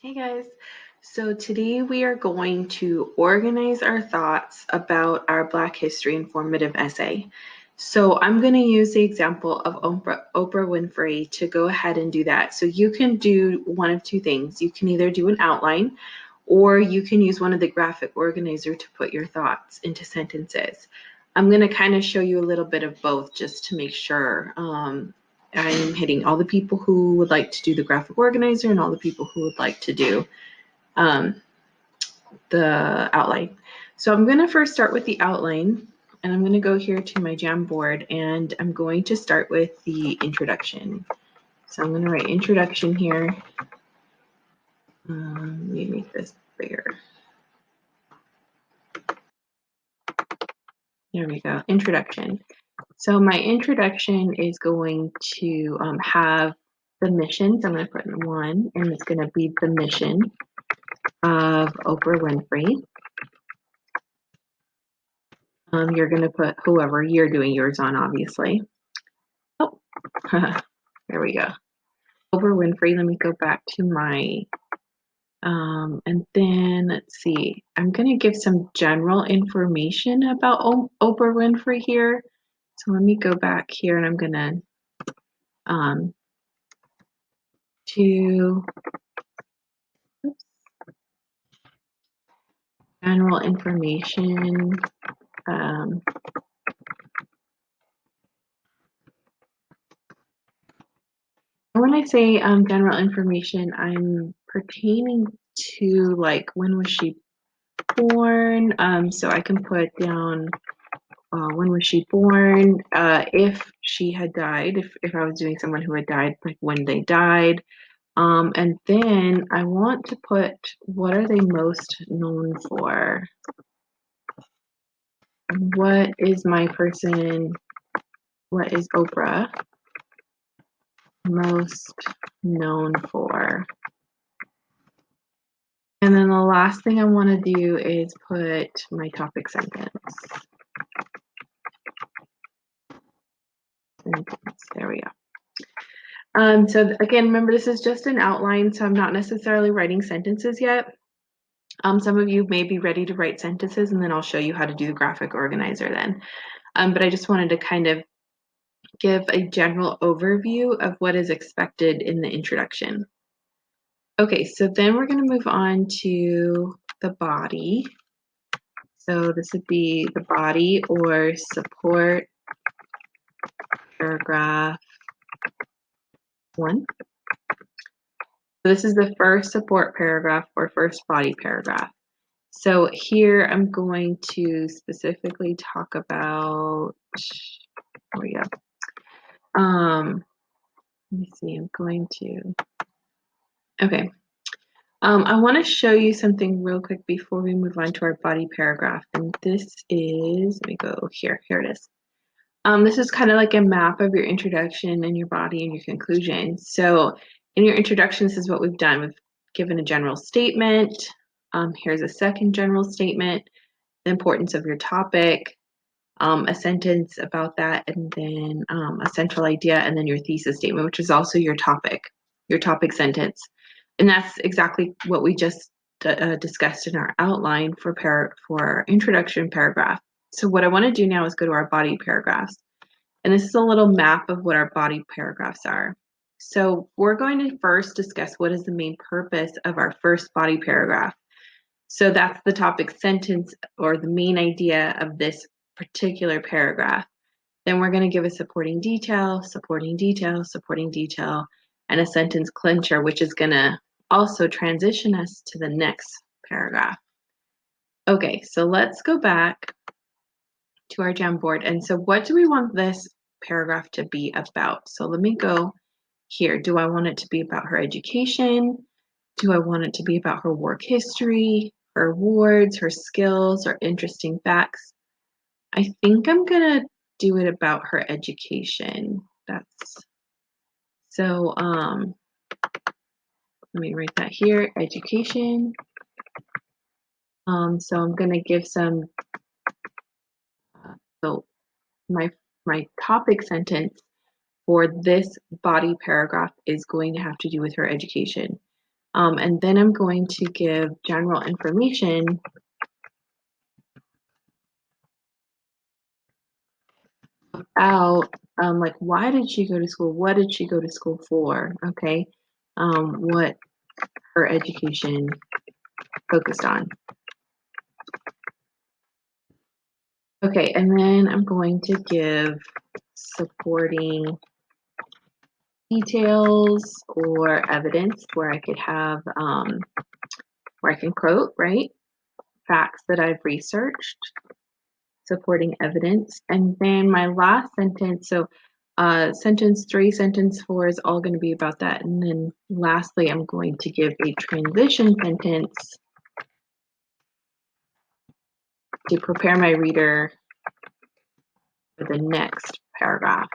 Hey guys, so today we are going to organize our thoughts about our Black History informative essay. So I'm going to use the example of Oprah Winfrey to go ahead and do that. So you can do one of two things. You can either do an outline or you can use one of the graphic organizer to put your thoughts into sentences. I'm going to kind of show you a little bit of both just to make sure I'm hitting all the people who would like to do the graphic organizer and all the people who would like to do um, the outline. So I'm going to first start with the outline, and I'm going to go here to my Jamboard, and I'm going to start with the introduction. So I'm going to write introduction here. Let me make this bigger. There we go, introduction. So my introduction is going to have the mission. So I'm going to put in 1, and it's going to be the mission of Oprah Winfrey. You're going to put whoever you're doing yours on, obviously. Oh, there we go. Oprah Winfrey. Let me go back to my, and then let's see. I'm going to give some general information about Oprah Winfrey here. So let me go back here, and I'm going to general information. When I say general information, I'm pertaining to like when was she born? So I can put down when was she born, if she had died, if I was doing someone who had died, like when they died. And then I want to put what are they most known for? What is Oprah most known for? And then the last thing I want to do is put my topic sentence. There we go. So again, remember this is just an outline, so I'm not necessarily writing sentences yet. Some of you may be ready to write sentences, and then I'll show you how to do the graphic organizer then. But I just wanted to kind of give a general overview of what is expected in the introduction. Okay, so then we're going to move on to the body. So this would be the body or support paragraph 1. So this is the first support paragraph or first body paragraph. So here I'm going to specifically talk about, there we go. Let me see, I'm going to, okay. I want to show you something real quick before we move on to our body paragraph. And this is, let me go here it is. This is kind of like a map of your introduction and your body and your conclusion. So in your introduction, this is what we've done. We've given a general statement. Here's a second general statement, the importance of your topic, a sentence about that, and then a central idea, and then your thesis statement, which is also your topic sentence. And that's exactly what we just discussed in our outline for our introduction paragraph. So what I want to do now is go to our body paragraphs. And this is a little map of what our body paragraphs are. So we're going to first discuss what is the main purpose of our first body paragraph. So that's the topic sentence or the main idea of this particular paragraph. Then we're going to give a supporting detail, and a sentence clincher, which is going to also transition us to the next paragraph. Okay, so let's go back to our Jamboard. And so what do we want this paragraph to be about? So let me go here. Do I want it to be about her education? Do I want it to be about her work history, her awards, her skills, or interesting facts? I think I'm gonna do it about her education. So let me write that here, education. So I'm gonna give some, so my topic sentence for this body paragraph is going to have to do with her education. And then I'm going to give general information about like why did she go to school? What did she go to school for? Okay, what her education focused on. Okay, and then I'm going to give supporting details or evidence where I could have where I can quote, right? Facts that I've researched, supporting evidence. And then my last sentence, so sentence 3, sentence 4 is all going to be about that. And then lastly, I'm going to give a transition sentence to prepare my reader for the next paragraph.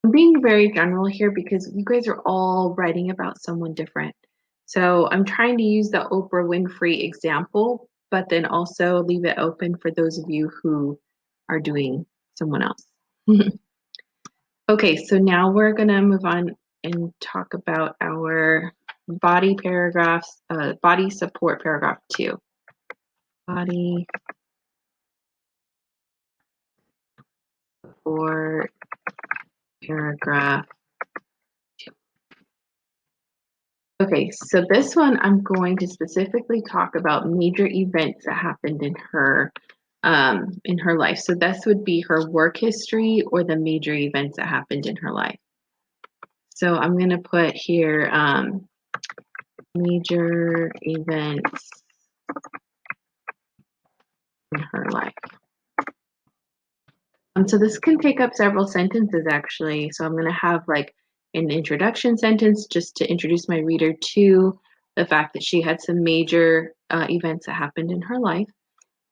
I'm being very general here because you guys are all writing about someone different. So I'm trying to use the Oprah Winfrey example, but then also leave it open for those of you who are doing someone else. Okay, so now we're going to move on and talk about our body paragraphs, body support paragraph 2. Body support paragraph 2. Okay, so this one I'm going to specifically talk about major events that happened in her life. So this would be her work history or the major events that happened in her life. So I'm going to put here major events in her life. So this can take up several sentences actually. So I'm going to have like an introduction sentence just to introduce my reader to the fact that she had some major events that happened in her life.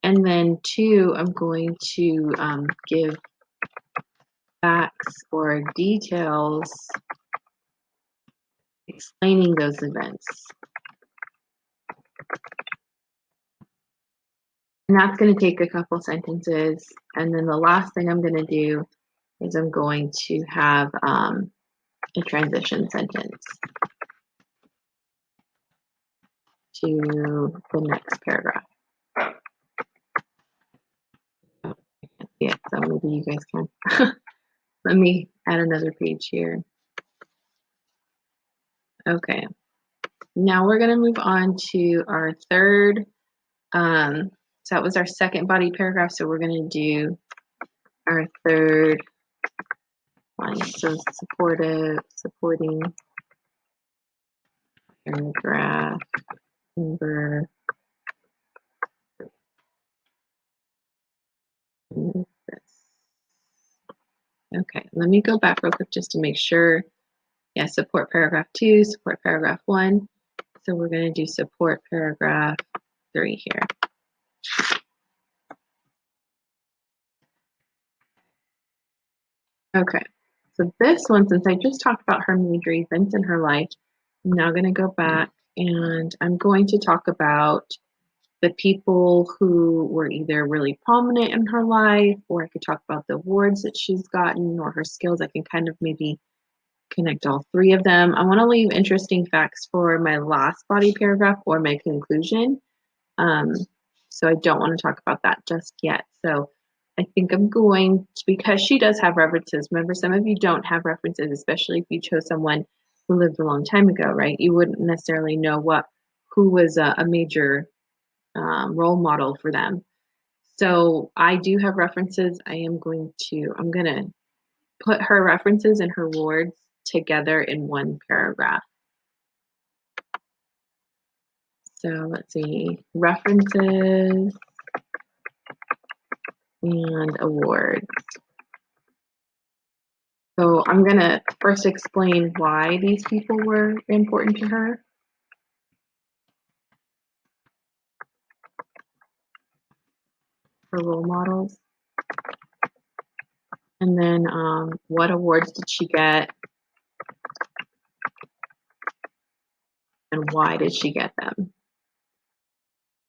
And then 2, I'm going to give facts or details explaining those events. And that's going to take a couple sentences. And then the last thing I'm going to do is I'm going to have a transition sentence to the next paragraph. Yeah, so maybe you guys can. Let me add another page here. Okay, now we're going to move on to our third. So that was our second body paragraph. So we're going to do our third one. So supporting paragraph number. Okay, let me go back real quick just to make sure. Yeah, support paragraph 2, support paragraph 1. So we're going to do support paragraph 3 here. Okay, so this one, since I just talked about her major events in her life, I'm now going to go back and I'm going to talk about the people who were either really prominent in her life, or I could talk about the awards that she's gotten or her skills. I can kind of maybe connect all 3 of them. I want to leave interesting facts for my last body paragraph or my conclusion. So I don't want to talk about that just yet. So I think I'm going to, because she does have references. Remember, some of you don't have references, especially if you chose someone who lived a long time ago, right? You wouldn't necessarily know who was a major role model for them. So I do have references. I'm going to put her references and her awards together in one paragraph. So let's see, references and awards. So I'm going to first explain why these people were important to her. Her role models. And then what awards did she get? And why did she get them?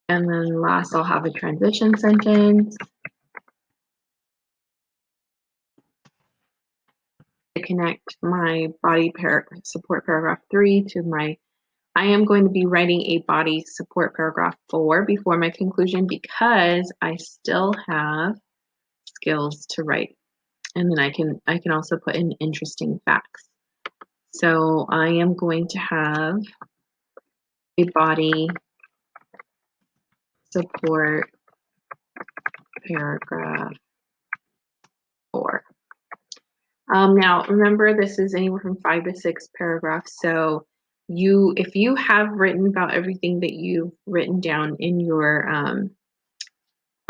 And then last, I'll have a transition sentence to connect connect my support paragraph 3 to I am going to be writing a body support paragraph 4 before my conclusion because I still have skills to write. And then I can also put in interesting facts. So I am going to have a body support paragraph 4. Now remember, this is anywhere from 5 to 6 paragraphs. So if you have written about everything that you've written down in your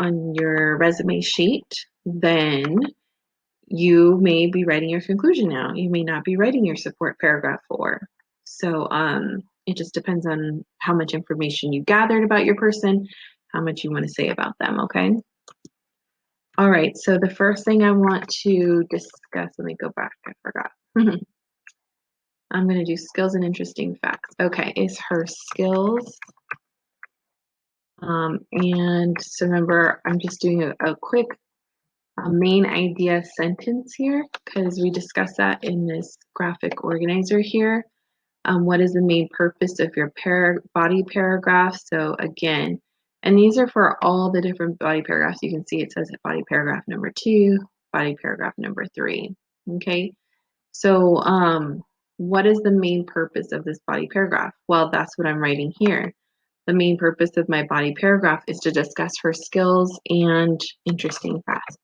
on your resume sheet, then you may be writing your conclusion now. You may not be writing your support paragraph 4. So it just depends on how much information you gathered about your person, how much you want to say about them, okay? All right, so the first thing I want to discuss, let me go back, I forgot. I'm going to do skills and interesting facts. Okay, is her skills. And so remember, I'm just doing a quick main idea sentence here because we discussed that in this graphic organizer here. What is the main purpose of your body paragraph? So again, and these are for all the different body paragraphs. You can see it says body paragraph number 2, body paragraph number 3. Okay, so what is the main purpose of this body paragraph? Well, that's what I'm writing here. The main purpose of my body paragraph is to discuss her skills and interesting facts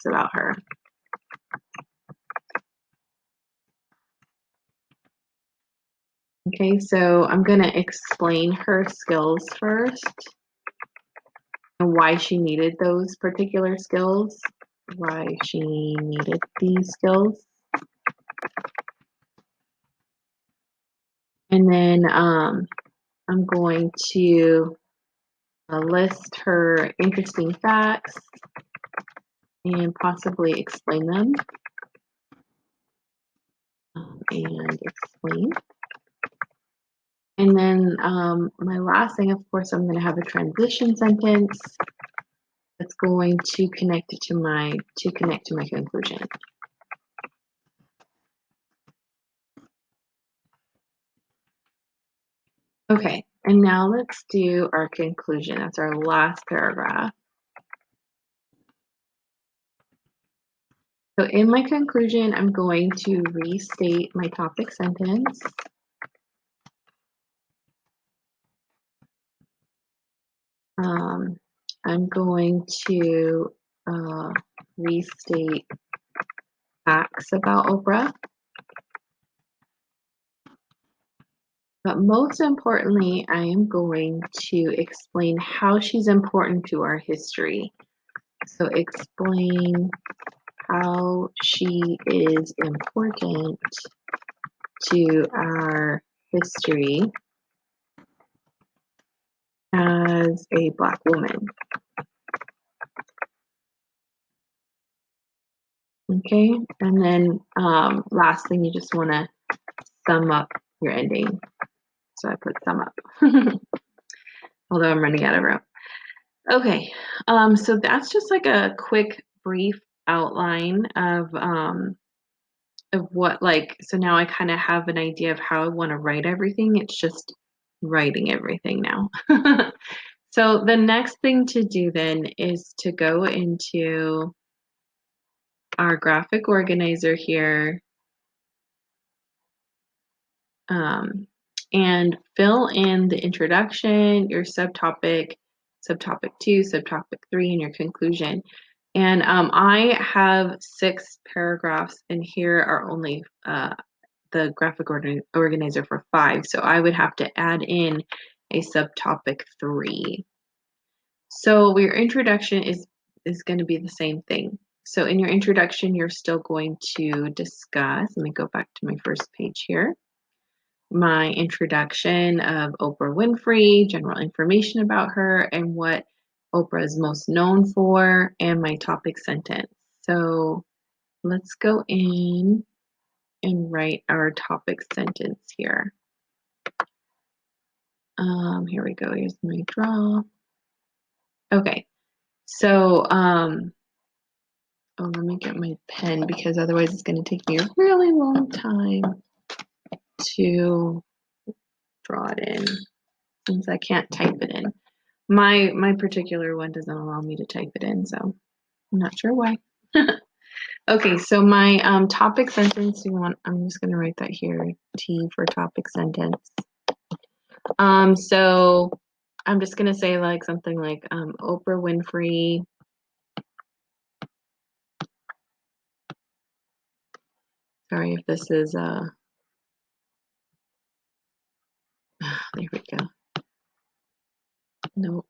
about her. Okay, so I'm going to explain her skills first and why she needed those particular skills, why she needed these skills. And then I'm going to list her interesting facts and possibly explain them and explain. And then my last thing, of course, I'm going to have a transition sentence that's going to connect to my conclusion. Okay, and now let's do our conclusion. That's our last paragraph. So in my conclusion, I'm going to restate my topic sentence. I'm going to restate facts about Oprah. But most importantly, I am going to explain how she's important to our history. So explain how she is important to our history as a Black woman. Okay, and then last thing, you just want to sum up your ending. So I put sum up, although I'm running out of room. Okay, so that's just like a quick, brief outline of what, like, so now I kind of have an idea of how I want to write everything. It's just writing everything now. So the next thing to do then is to go into our graphic organizer here and fill in the introduction, your subtopic 2, subtopic 3, and your conclusion. And I have 6 paragraphs, and here are only the graphic organizer for 5. So I would have to add in a subtopic 3. So your introduction is going to be the same thing. So in your introduction, you're still going to discuss, let me go back to my first page here, my introduction of Oprah Winfrey, general information about her, and what Oprah is most known for, and my topic sentence. So let's go in and write our topic sentence here. Here we go. Here's my draw. Okay. So Oh, let me get my pen because otherwise it's going to take me a really long time to draw it in since I can't type it in. My particular one doesn't allow me to type it in, so I'm not sure why. Okay, so my topic sentence, I'm just going to write that here, T for topic sentence. So I'm just going to say like something like Oprah Winfrey sorry if this is there we go. Nope.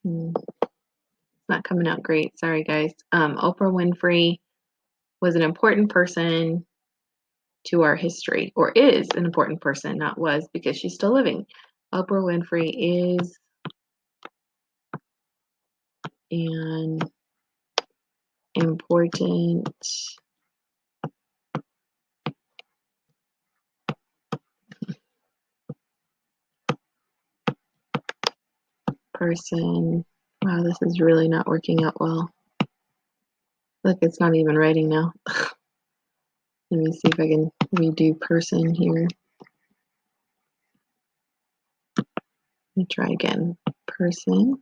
It's not coming out great. Sorry guys. Oprah Winfrey was an important person to our history, or is an important person, not was because she's still living. Oprah Winfrey is an important person. Wow, this is really not working out well. Look, it's not even writing now. Let me see if I can redo person here. Let me try again. Person.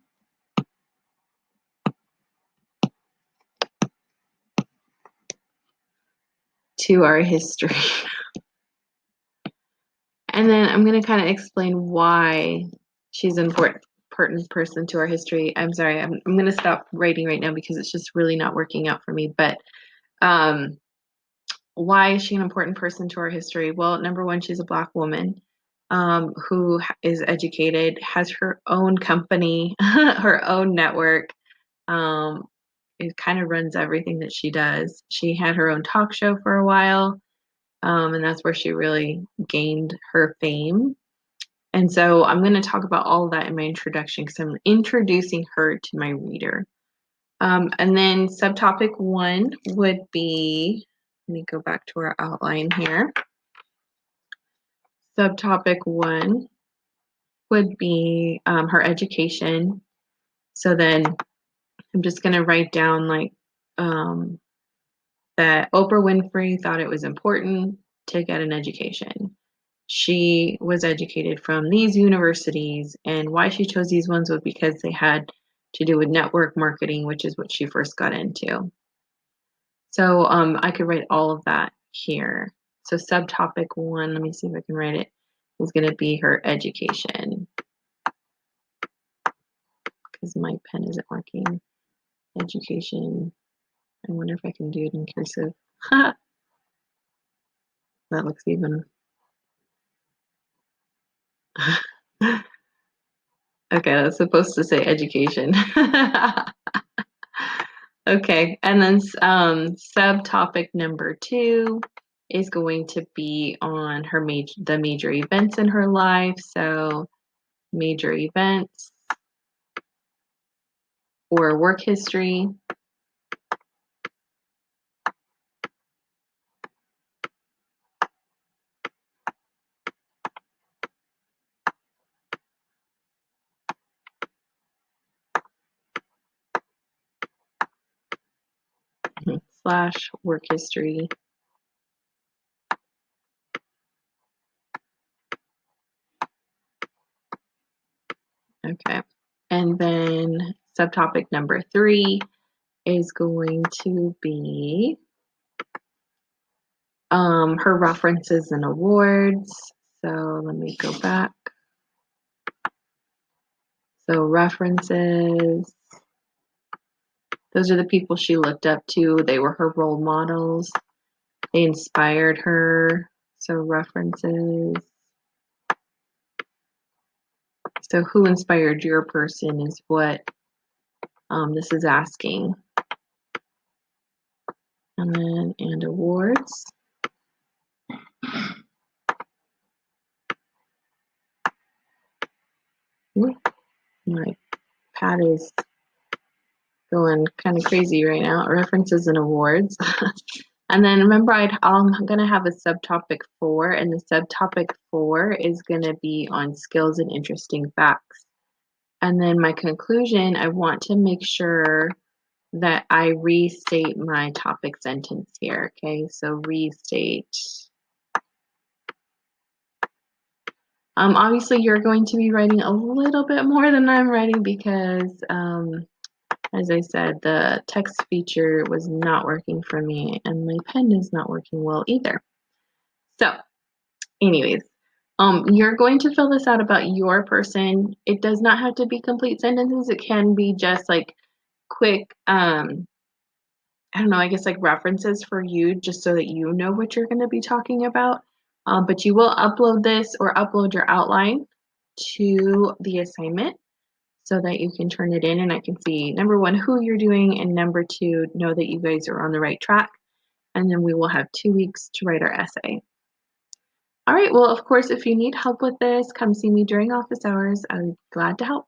To our history. And then I'm going to kind of explain why she's an important person to our history. I'm sorry, I'm going to stop writing right now because it's just really not working out for me. But why is she an important person to our history? Well, number one, she's a Black woman who is educated, has her own company, her own network. It kind of runs everything that she does. She had her own talk show for a while, and that's where she really gained her fame. And so I'm going to talk about all of that in my introduction because I'm introducing her to my reader. And then subtopic 1 would be, let me go back to our outline here. Subtopic 1 would be her education. So then I'm just going to write down like that Oprah Winfrey thought it was important to get an education. She was educated from these universities, and why she chose these ones was because they had to do with network marketing, which is what she first got into. So I could write all of that here. So subtopic 1, let me see if I can write it, is going to be her education. Because my pen isn't working. Education. I wonder if I can do it in cursive. That looks even. Okay, that's supposed to say education. Okay, and then subtopic number 2 is going to be on her the major events in her life. So major events or work history. Slash work history. Okay, and then subtopic number 3 is going to be her references and awards. So let me go back. So references, those are the people she looked up to. They were her role models. They inspired her. So references. So who inspired your person is what this is asking. And then, and awards. My pad is going kind of crazy right now. References and awards. And then remember, I'm going to have a subtopic 4, and the subtopic 4 is going to be on skills and interesting facts. And then my conclusion, I want to make sure that I restate my topic sentence here. Okay, so restate. Obviously, you're going to be writing a little bit more than I'm writing because, as I said, the text feature was not working for me and my pen is not working well either. So, anyways, you're going to fill this out about your person. It does not have to be complete sentences. It can be just like quick, I don't know, I guess like references for you just so that you know what you're going to be talking about. But you will upload this or upload your outline to the assignment so that you can turn it in and I can see number one, who you're doing, and number two, know that you guys are on the right track. And then we will have 2 weeks to write our essay. All right, well, of course, if you need help with this, come see me during office hours. I'm glad to help.